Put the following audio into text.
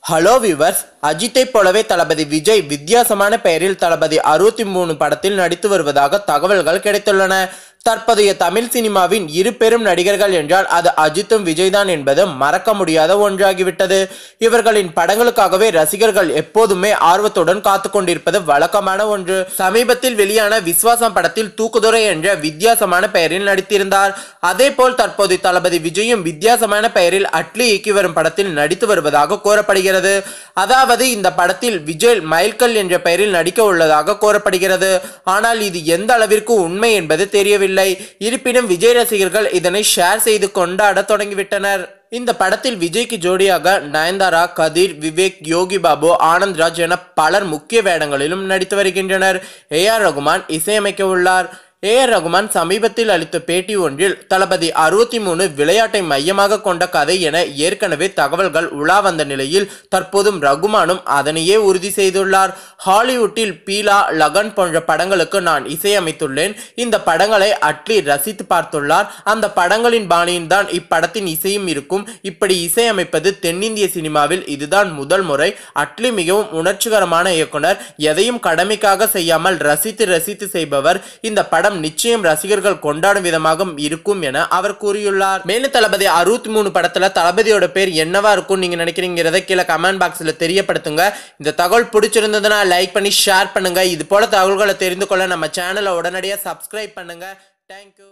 Hello viewers, அஜித்தை போலவே தளபதி விஜய் வித்தியாசமான பெயரில் தளபதி 63 படத்தில் நடித்து வருவதாக தகவல்கள் கிடைத்துள்ளன. தற்போதைய தமிழ் சினிமாவின் இரு பெரும் நடிகர்கள் என்றால் அது அஜித்தும் விஜய் தான் என்பது மறக்க முடியாத ஒன்றாகிவிட்டது. இவர்களின் படங்களுக்காகவே ரசிகர்கள் எப்போதுமே ஆர்வத்துடன் காத்து கொண்டிருப்பது வழக்கமான ஒன்று. சமீபத்தில் வெளியான விஸ்வாசம் படத்தில் தூக்குதுரை என்ற வித்தியாசமான பெயரில் நடித்திருந்தார். அதேபோல் தற்போது தளபதி விஜயும் வித்தியாசமான பெயரில் அட்லி இயக்கி வரும் படத்தில் நடித்து வருவதாக கூறப்படுகிறது. அதாவது இந்த படத்தில் விஜய் மைல்கல் என்ற பெயரில் நடிக்க உள்ளதாக கூறப்படுகிறது. ஆனால் இது எந்த அளவிற்கு உண்மை என்பது தெரியவில்லை. இருப்பினும் விஜய் ரசிகர்கள் இதனை ஷேர் செய்து கொண்டாட தொடங்கிவிட்டனர். இந்த படத்தில் விஜய்க்கு ஜோடியாக நயன்தாரா, கதிர், விவேக், யோகி பாபு, ஆனந்த் ராஜ் என பலர் முக்கிய வேடங்களிலும் நடித்து வருகின்றனர். ஏ.ஆர். ரகுமான் இசையமைக்க உள்ளார். ஏ.ஆர். ரகுமான் சமீபத்தில் அளித்த பேட்டி ஒன்றில் தளபதி 63 விளையாட்டை மையமாக கொண்ட கதை என ஏற்கனவே தகவல்கள் உலா வந்த நிலையில் தற்போதும் ரகுமானும் அதனையே உறுதி செய்துள்ளார். ஹாலிவுட்டில் பீலா, லகன் போன்ற படங்களுக்கு நான் இசையமைத்துள்ளேன். இந்த படங்களை அட்லி ரசித்து பார்த்துள்ளார். அந்த படங்களின் பாணியின் தான் இப்படத்தின் இசையும் இருக்கும். இப்படி இசையமைப்பது தென்னிந்திய சினிமாவில் இதுதான் முதல் முறை. அட்லி மிகவும் உணர்ச்சிகரமான இயக்குனர். எதையும் கடமைக்காக செய்யாமல் ரசித்து செய்பவர். இந்த படம் நிச்சயம் ரசிகர்கள் கொண்டாடும் விதமாக இருக்கும் என அவர் கூறியுள்ளார். மேலும் தளபதி 63 படத்துல தளபதியோட பேர் என்னவா இருக்கும் நீங்க நினைக்கிறீங்கிறத கீழே கமெண்ட் பாக்ஸ்ல தெரியப்படுத்துங்க. இந்த தகவல் பிடிச்சிருந்ததுன்னா லைக் பண்ணி ஷேர் பண்ணுங்க. இது போல தகவல்களை தெரிந்து கொள்ள நம்ம சேனலை உடனடியாக சப்ஸ்கிரைப் பண்ணுங்க. தேங்க்யூ.